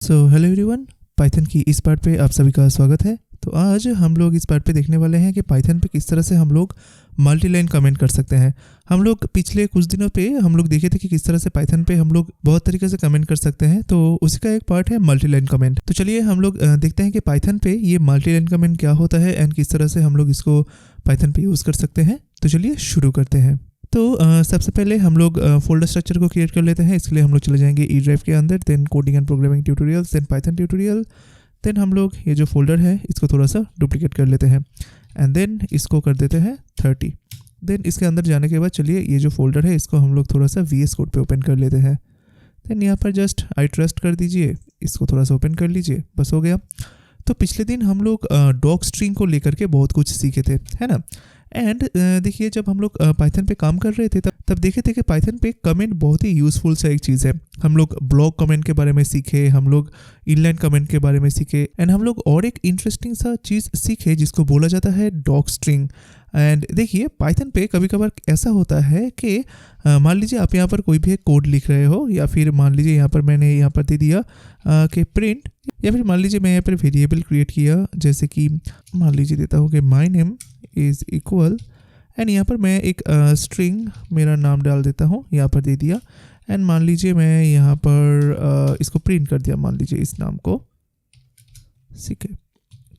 Hello everyone, Python की इस part पे आप सभी का स्वागत है। तो आज हम लोग इस पार्ट पे देखने वाले हैं कि पाइथन पे किस तरह से हम लोग मल्टी लाइन कमेंट कर सकते हैं। हम लोग पिछले कुछ दिनों पे हम लोग देखे थे कि किस तरह से पाइथन पे हम लोग बहुत तरीके से कमेंट कर सकते हैं, तो उसी का एक पार्ट है मल्टी लाइन कमेंट। तो चलिए हम लोग देखते हैं कि पाइथन पे ये मल्टी लाइन कमेंट क्या होता है एंड किस तरह से हम लोग इसको पाइथन पे यूज़ कर सकते हैं। तो चलिए शुरू करते हैं। तो सबसे पहले हम लोग फोल्डर स्ट्रक्चर को क्रिएट कर लेते हैं। इसके लिए हम लोग चले जाएंगे ई ड्राइव के अंदर, then coding and programming tutorials, then Python tutorial. Then हम लोग ये जो फोल्डर है इसको थोड़ा सा डुप्लीकेट कर लेते हैं एंड देन इसको कर देते हैं 30। देन इसके अंदर जाने के बाद चलिए ये जो फोल्डर है इसको हम लोग थोड़ा सा VS कोड पे ओपन कर लेते हैं। देन यहाँ पर जस्ट आई ट्रस्ट कर दीजिए, इसको थोड़ा सा ओपन कर लीजिए, बस हो गया। तो पिछले दिन हम लोग डॉग स्ट्रिंग को लेकर के बहुत कुछ सीखे थे, है ना। एंड देखिए जब हम लोग पाइथन पे काम कर रहे थे तब देखे थे कि पाइथन पे कमेंट बहुत ही यूज़फुल सा एक चीज़ है। हम लोग ब्लॉक कमेंट के बारे में सीखे, हम लोग इनलाइन कमेंट के बारे में सीखे एंड हम लोग और एक इंटरेस्टिंग सा चीज़ सीखे जिसको बोला जाता है डॉग स्ट्रिंग। एंड देखिए पाइथन पे कभी कभार ऐसा होता है कि मान लीजिए आप यहाँ पर कोई भी एक कोड लिख रहे हो, या फिर मान लीजिए यहाँ पर मैंने यहाँ पर दे दिया कि प्रिंट, या फिर मान लीजिए मैं यहाँ पर वेरिएबल क्रिएट किया, जैसे कि मान लीजिए देता हूँ कि my name is equal and यहाँ पर मैं एक स्ट्रिंग मेरा नाम डाल देता हूँ, यहाँ पर दे दिया। एंड मान लीजिए मैं यहाँ पर इसको प्रिंट कर दिया, मान लीजिए इस नाम को,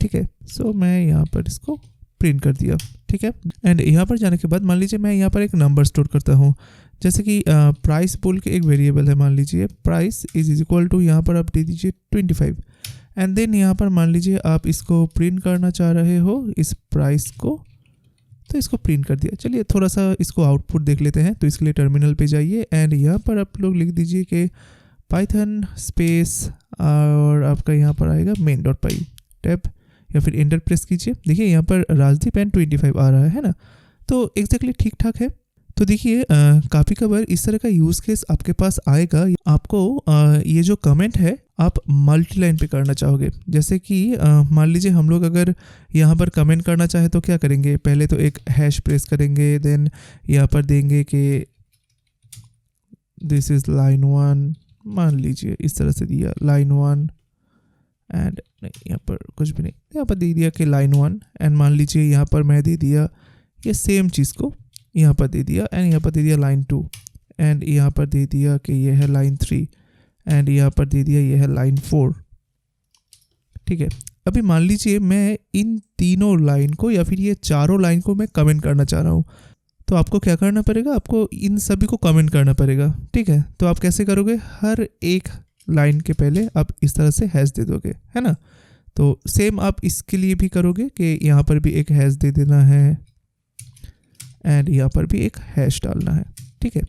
ठीक है। सो मैं यहाँ पर इसको प्रिंट कर दिया, ठीक है। एंड यहाँ पर जाने के बाद मान लीजिए मैं यहाँ पर एक नंबर स्टोर करता हूँ, जैसे कि प्राइस बोल के एक वेरिएबल है, मान लीजिए प्राइस इज इक्वल टू, यहाँ पर आप दे दीजिए 25। एंड देन यहाँ पर मान लीजिए आप इसको प्रिंट करना चाह रहे हो इस प्राइस को, तो इसको प्रिंट कर दिया। चलिए थोड़ा सा इसको आउटपुट देख लेते हैं। तो इसके लिए टर्मिनल पे जाइए एंड यहाँ पर आप लोग लिख दीजिए कि पाइथन स्पेस और आपका यहाँ पर आएगा main.py टैब, या फिर एंटर प्रेस कीजिए। देखिए यहाँ पर राजदीप एंड 25 आ रहा है ना, तो एग्जैक्टली ठीक ठाक है। तो देखिए काफ़ी कबार इस तरह का यूज़ केस आपके पास आएगा। आपको ये जो कमेंट है आप मल्टी लाइन पे करना चाहोगे, जैसे कि मान लीजिए हम लोग अगर यहाँ पर कमेंट करना चाहे तो क्या करेंगे, पहले तो एक हैश प्रेस करेंगे, देन यहाँ पर देंगे कि दिस इज़ लाइन 1, मान लीजिए इस तरह से दिया लाइन 1 एंड नहीं, यहाँ पर कुछ भी नहीं, यहाँ पर दे दिया कि लाइन 1 एंड मान लीजिए यहाँ पर मैं दे दिया ये सेम चीज़ को यहाँ पर दे दिया एंड यहाँ पर दे दिया लाइन 2 एंड यहाँ पर दे दिया कि ये है लाइन 3 एंड यहाँ पर दे दिया ये है लाइन 4, ठीक है। अभी मान लीजिए मैं इन तीनों लाइन को या फिर ये चारों लाइन को मैं कमेंट करना चाह रहा हूँ, तो आपको क्या करना पड़ेगा, आपको इन सभी को कमेंट करना पड़ेगा, ठीक है। तो आप कैसे करोगे, हर एक लाइन के पहले आप इस तरह से हैश दे दोगे, है ना। तो सेम आप इसके लिए भी करोगे कि यहाँ पर भी एक हैश दे देना है एंड यहाँ पर भी एक हैश डालना है, ठीक है।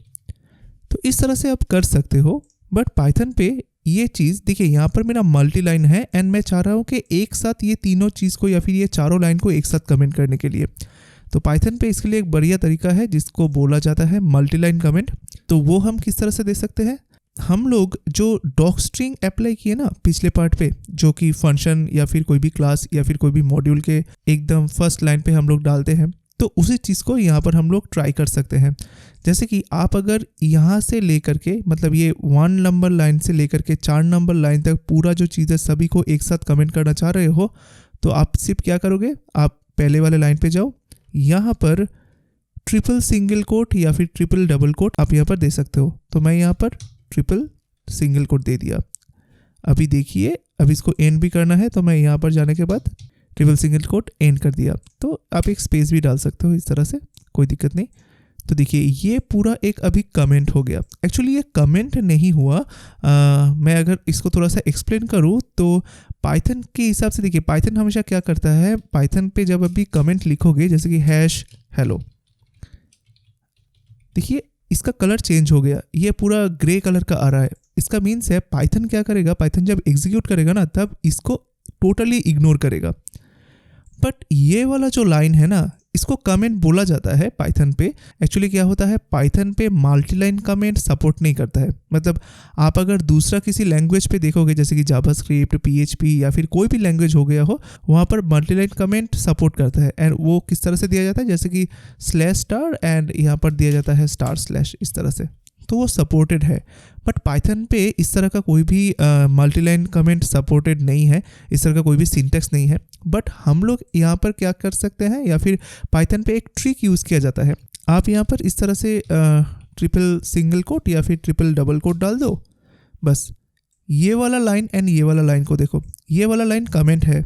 तो इस तरह से आप कर सकते हो। बट पाइथन पे ये चीज़ देखिए, यहाँ पर मेरा मल्टी लाइन है एंड मैं चाह रहा हूँ कि एक साथ ये तीनों चीज़ को या फिर ये चारों लाइन को एक साथ कमेंट करने के लिए, तो पाइथन पे इसके लिए एक बढ़िया तरीका है जिसको बोला जाता है मल्टी लाइन कमेंट। तो वो हम किस तरह से दे सकते हैं, हम लोग जो डॉग स्ट्रिंग अप्लाई किए ना पिछले पार्ट पे, जो कि फंक्शन या फिर कोई भी क्लास या फिर कोई भी मॉड्यूल के एकदम फर्स्ट लाइन पे हम लोग डालते हैं, तो उसी चीज़ को यहाँ पर हम लोग ट्राई कर सकते हैं। जैसे कि आप अगर यहाँ से लेकर के, मतलब ये 1 नंबर लाइन से लेकर के 4 नंबर लाइन तक पूरा जो चीज़ है सभी को एक साथ कमेंट करना चाह रहे हो, तो आप सिर्फ क्या करोगे, आप पहले वाले लाइन पे जाओ, यहाँ पर ट्रिपल सिंगल कोट या फिर ट्रिपल डबल कोट आप यहाँ पर दे सकते हो। तो मैं यहाँ पर ट्रिपल सिंगल कोट दे दिया। अभी देखिए अब इसको एंड भी करना है, तो मैं यहाँ पर जाने के बाद ट्रिपल सिंगल कोट एंड कर दिया। तो आप एक स्पेस भी डाल सकते हो इस तरह से, कोई दिक्कत नहीं। तो देखिए ये पूरा एक अभी कमेंट हो गया। एक्चुअली ये कमेंट नहीं हुआ, मैं अगर इसको थोड़ा सा एक्सप्लेन करूँ तो पाइथन के हिसाब से देखिए, पाइथन हमेशा क्या करता है, पाइथन पे जब अभी कमेंट लिखोगे जैसे कि हैश हेलो, देखिए इसका कलर चेंज हो गया, ये पूरा ग्रे कलर का आ रहा है। इसका मीन्स है पाइथन क्या करेगा, पाइथन जब एग्जीक्यूट करेगा ना तब इसको टोटली इग्नोर करेगा। बट ये वाला जो लाइन है ना, इसको कमेंट बोला जाता है पाइथन पे। एक्चुअली क्या होता है, पाइथन पे मल्टी लाइन कमेंट सपोर्ट नहीं करता है। मतलब आप अगर दूसरा किसी लैंग्वेज पे देखोगे जैसे कि जावास्क्रिप्ट, PHP या फिर कोई भी लैंग्वेज हो गया हो, वहाँ पर मल्टी लाइन कमेंट सपोर्ट करता है। एंड वो किस तरह से दिया जाता है, जैसे कि /* एंड यहाँ पर दिया जाता है */ इस तरह से, तो वो सपोर्टेड है। बट पाइथन पे इस तरह का कोई भी मल्टीलाइन कमेंट सपोर्टेड नहीं है, इस तरह का कोई भी सिंटैक्स नहीं है। बट हम लोग यहाँ पर क्या कर सकते हैं, या फिर पाइथन पे एक ट्रिक यूज़ किया जाता है। आप यहाँ पर इस तरह से ट्रिपल सिंगल कोट या फिर ट्रिपल डबल कोट डाल दो। बस ये वाला लाइन एंड ये वाला लाइन को देखो, ये वाला लाइन कमेंट है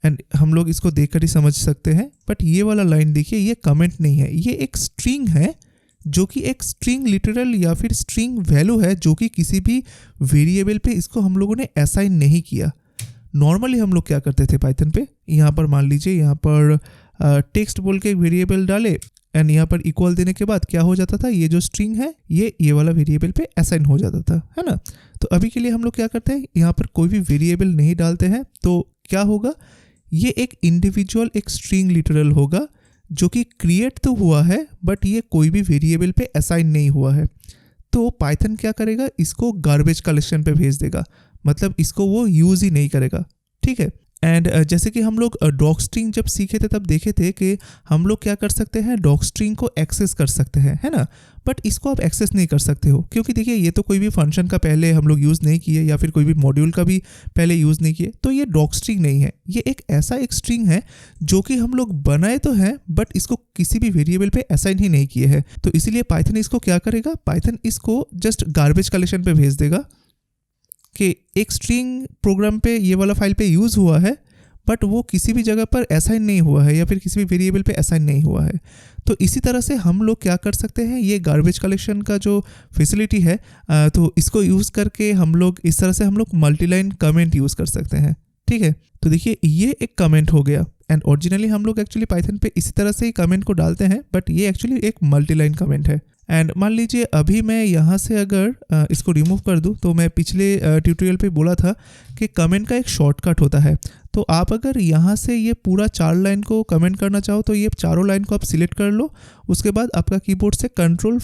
एंड हम लोग इसको देखकर ही समझ सकते हैं। बट ये वाला लाइन देखिए, ये कमेंट नहीं है, ये एक स्ट्रिंग है, जो कि एक स्ट्रिंग लिटरल या फिर स्ट्रिंग वैल्यू है, जो कि किसी भी वेरिएबल पे इसको हम लोगों ने असाइन नहीं किया। नॉर्मली हम लोग क्या करते थे पाइथन पे, यहाँ पर मान लीजिए यहाँ पर टेक्स्ट बोल के एक वेरिएबल डाले एंड यहाँ पर इक्वल देने के बाद क्या हो जाता था, ये जो स्ट्रिंग है ये वाला वेरिएबल पे असाइन हो जाता था, है ना। तो अभी के लिए हम लोग क्या करते हैं, यहाँ पर कोई भी वेरिएबल नहीं डालते हैं। तो क्या होगा, ये एक इंडिविजुअल एक स्ट्रिंग लिटरल होगा, जो कि क्रिएट तो हुआ है बट ये कोई भी वेरिएबल पे असाइन नहीं हुआ है। तो पाइथन क्या करेगा, इसको गार्बेज कलेक्शन पे भेज देगा, मतलब इसको वो यूज़ ही नहीं करेगा, ठीक है। एंड जैसे कि हम लोग डॉक स्ट्रिंग जब सीखे थे तब देखे थे कि हम लोग क्या कर सकते हैं, डॉक स्ट्रिंग को एक्सेस कर सकते हैं, है ना। बट इसको आप एक्सेस नहीं कर सकते हो, क्योंकि देखिए ये तो कोई भी फंक्शन का पहले हम लोग यूज़ नहीं किए या फिर कोई भी मॉड्यूल का भी पहले यूज़ नहीं किए। तो ये डॉक स्ट्रिंग नहीं है, ये एक ऐसा एक स्ट्रिंग है जो कि हम लोग बनाए तो हैं बट इसको किसी भी वेरिएबल पे असाइन ही नहीं किए हैं। तो इसीलिए पाइथन इसको क्या करेगा, पाइथन इसको जस्ट गार्बेज कलेक्शन पे भेज देगा कि एक स्ट्रिंग प्रोग्राम पे ये वाला फाइल पे यूज़ हुआ है बट वो किसी भी जगह पर असाइन नहीं हुआ है या फिर किसी भी वेरिएबल पे असाइन नहीं हुआ है। तो इसी तरह से हम लोग क्या कर सकते हैं, ये गार्बेज कलेक्शन का जो फैसिलिटी है तो इसको यूज़ करके हम लोग इस तरह से हम लोग मल्टीलाइन कमेंट यूज़ कर सकते हैं, ठीक है। तो देखिए ये एक कमेंट हो गया एंड ओरिजिनली हम लोग एक्चुअली पाइथन पे इसी तरह से ही कमेंट को डालते हैं, बट ये एक्चुअली एक मल्टीलाइन कमेंट है। एंड मान लीजिए अभी मैं यहाँ से अगर इसको रिमूव कर दूँ, तो मैं पिछले ट्यूटोरियल पे बोला था कि कमेंट का एक शॉर्टकट होता है। तो आप अगर यहाँ से ये पूरा 4 लाइन को कमेंट करना चाहो तो ये चारों लाइन को आप सिलेक्ट कर लो, उसके बाद आपका कीबोर्ड से कंट्रोल/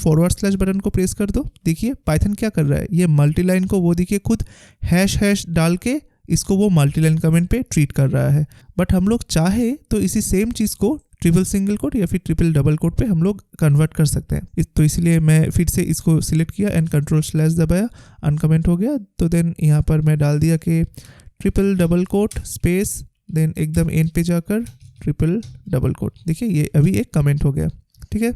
बटन को प्रेस कर दो। देखिए पाइथन क्या कर रहा है, ये मल्टीलाइन को वो देखिए खुद हैश डाल के इसको वो मल्टीलाइन कमेंट पे ट्रीट कर रहा है। बट हम लोग चाहे तो इसी सेम चीज़ को ट्रिपल सिंगल कोट या फिर ट्रिपल डबल कोट पे हम लोग कन्वर्ट कर सकते हैं। तो इसलिए मैं फिर से इसको सिलेक्ट किया एंड कंट्रोल/ दबाया, अनकमेंट हो गया। तो देन यहाँ पर मैं डाल दिया कि triple double quote space, then एकदम एंड पे जाकर ट्रिपल डबल कोट। देखिए ये अभी एक कमेंट हो गया, ठीक है।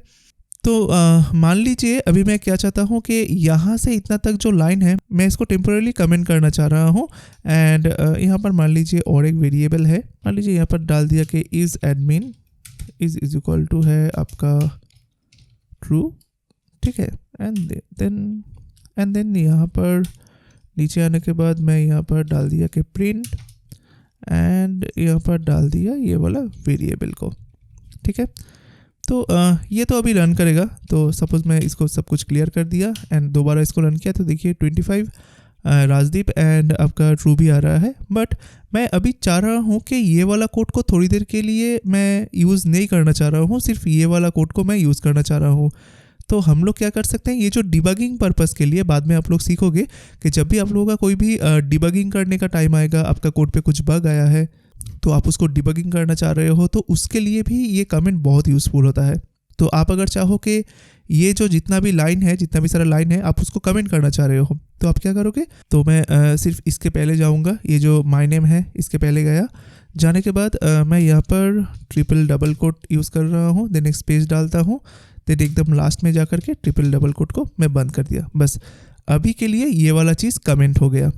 तो मान लीजिए अभी मैं क्या चाहता हूँ कि यहाँ से इतना तक जो लाइन है मैं इसको टेम्पोरली कमेंट करना चाह रहा हूँ। एंड यहाँ पर मान लीजिए और एक वेरिएबल है, मान लीजिए यहाँ पर डाल दिया कि is admin is equal to है आपका ट्रू, ठीक है। एंड देन यहाँ पर नीचे आने के बाद मैं यहाँ पर डाल दिया कि प्रिंट, एंड यहाँ पर डाल दिया ये वाला वेरिएबल को, ठीक है। तो ये तो अभी रन करेगा। तो सपोज़ मैं इसको सब कुछ क्लियर कर दिया एंड दोबारा इसको रन किया, तो देखिए 25 राजदीप एंड आपका ट्रू भी आ रहा है। बट मैं अभी चाह रहा हूँ कि ये वाला कोड को थोड़ी देर के लिए मैं यूज़ नहीं करना चाह रहा हूँ, सिर्फ ये वाला कोड को मैं यूज़ करना चाह रहा हूँ। तो हम लोग क्या कर सकते हैं, ये जो डिबगिंग पर्पस के लिए बाद में आप लोग सीखोगे कि जब भी आप लोगों का कोई भी डिबगिंग करने का टाइम आएगा, आपका कोड पे कुछ बग आया है तो आप उसको डिबगिंग करना चाह रहे हो, तो उसके लिए भी ये कमेंट बहुत यूज़फुल होता है। तो आप अगर चाहो कि ये जो जितना भी लाइन है, जितना भी सारा लाइन है, आप उसको कमेंट करना चाह रहे हो, तो आप क्या करोगे, तो मैं सिर्फ इसके पहले जाऊंगा, ये जो माय नेम है इसके पहले गया, जाने के बाद मैं यहाँ पर ट्रिपल डबल कोट यूज़ कर रहा हूँ, देन एक स्पेस डालता हूँ, देन एकदम लास्ट में जा कर के ट्रिपल डबल कोट को मैं बंद कर दिया। बस अभी के लिए ये वाला चीज़ कमेंट हो गया,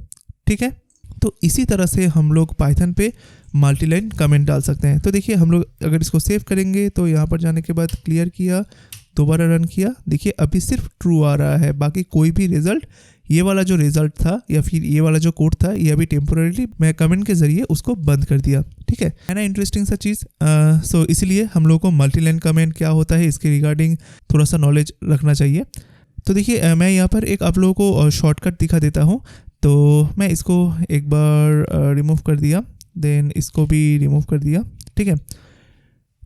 ठीक है। तो इसी तरह से हम लोग पाइथन पे मल्टीलाइन कमेंट डाल सकते हैं। तो देखिए हम लोग अगर इसको सेव करेंगे तो यहाँ पर जाने के बाद क्लियर किया, दोबारा रन किया, देखिए अभी सिर्फ ट्रू आ रहा है, बाकी कोई भी रिजल्ट, ये वाला जो रिजल्ट था या फिर ये वाला जो कोड था, ये अभी टेम्पोरली मैं कमेंट के ज़रिए उसको बंद कर दिया, ठीक है ना। इंटरेस्टिंग सा चीज़। सो इसलिए हम लोग को मल्टीलाइन कमेंट क्या होता है इसके रिगार्डिंग थोड़ा सा नॉलेज रखना चाहिए। तो देखिए मैं यहाँ पर एक आप लोगों को शॉर्टकट दिखा देता हूँ। तो मैं इसको एक बार रिमूव कर दिया, देन इसको भी रिमूव कर दिया, ठीक है।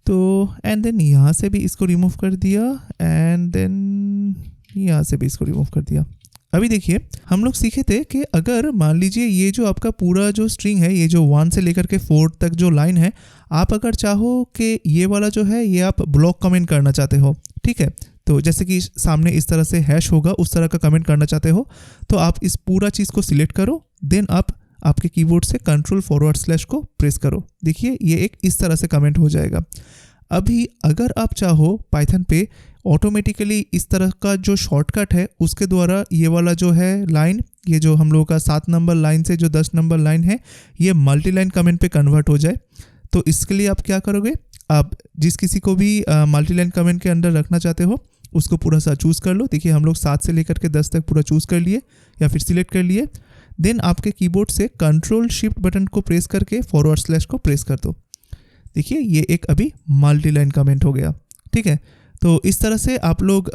तो एंड देन यहाँ से भी इसको रिमूव कर दिया, एंड देन यहाँ से भी इसको रिमूव कर दिया। अभी देखिए हम लोग सीखे थे कि अगर मान लीजिए ये जो आपका पूरा जो स्ट्रिंग है, ये जो 1 से लेकर के 4 तक जो लाइन है, आप अगर चाहो कि ये वाला जो है ये आप ब्लॉक कमेंट करना चाहते हो, ठीक है, तो जैसे कि सामने इस तरह से हैश होगा, उस तरह का कमेंट करना चाहते हो तो आप इस पूरा चीज़ को सिलेक्ट करो, देन आप आपके कीबोर्ड से कंट्रोल// को प्रेस करो। देखिए ये एक इस तरह से कमेंट हो जाएगा। अभी अगर आप चाहो पाइथन पे ऑटोमेटिकली इस तरह का जो शॉर्टकट है उसके द्वारा ये वाला जो है लाइन, ये जो हम लोगों का 7 नंबर लाइन से जो 10 नंबर लाइन है, ये मल्टी लाइन कमेंट पे कन्वर्ट हो जाए, तो इसके लिए आप क्या करोगे, आप जिस किसी को भी मल्टी लाइन कमेंट के अंदर रखना चाहते हो उसको पूरा सा चूज़ कर लो। देखिए हम लोग 7 से लेकर के 10 तक पूरा चूज़ कर लिए या फिर सिलेक्ट कर लिए। देन आपके कीबोर्ड से कंट्रोल/शिफ्ट बटन को प्रेस करके / को प्रेस कर दो। देखिए ये एक अभी मल्टी लाइन कमेंट हो गया। ठीक है, तो इस तरह से आप लोग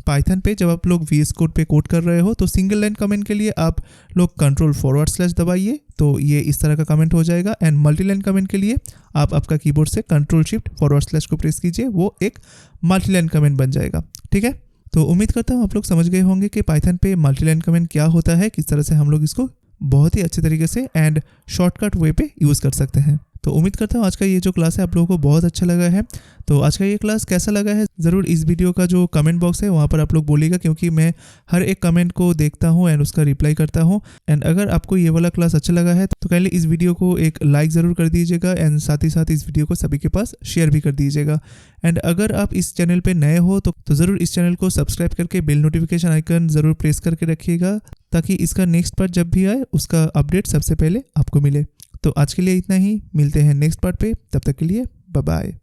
पाइथन पे जब आप लोग VS कोड पे कोड कर रहे हो तो सिंगल लाइन कमेंट के लिए आप लोग कंट्रोल// दबाइए तो ये इस तरह का कमेंट हो जाएगा, एंड मल्टी लाइन कमेंट के लिए आप आपका कीबोर्ड से कंट्रोल/शिफ्ट को प्रेस कीजिए, वो एक मल्टी लाइन कमेंट बन जाएगा। ठीक है, तो उम्मीद करता हूँ आप लोग समझ गए होंगे कि पाइथन पे मल्टी लाइन कमेंट क्या होता है, किस तरह से हम लोग इसको बहुत ही अच्छे तरीके से एंड शॉर्टकट वे पे यूज़ कर सकते हैं। तो उम्मीद करता हूँ आज का ये जो क्लास है आप लोगों को बहुत अच्छा लगा है। तो आज का ये क्लास कैसा लगा है ज़रूर इस वीडियो का जो कमेंट बॉक्स है वहाँ पर आप लोग बोलिएगा, क्योंकि मैं हर एक कमेंट को देखता हूँ एंड उसका रिप्लाई करता हूँ। एंड अगर आपको ये वाला क्लास अच्छा लगा है तो काइंडली इस वीडियो को एक लाइक ज़रूर कर दीजिएगा, एंड साथ ही साथ इस वीडियो को सभी के पास शेयर भी कर दीजिएगा। एंड अगर आप इस चैनल पर नए हो तो ज़रूर इस चैनल को सब्सक्राइब करके बेल नोटिफिकेशन आइकन ज़रूर प्रेस करके रखिएगा, ताकि इसका नेक्स्ट पार्ट जब भी आए उसका अपडेट सबसे पहले आपको मिले। तो आज के लिए इतना ही, मिलते हैं नेक्स्ट पार्ट पे, तब तक के लिए बाय बाय।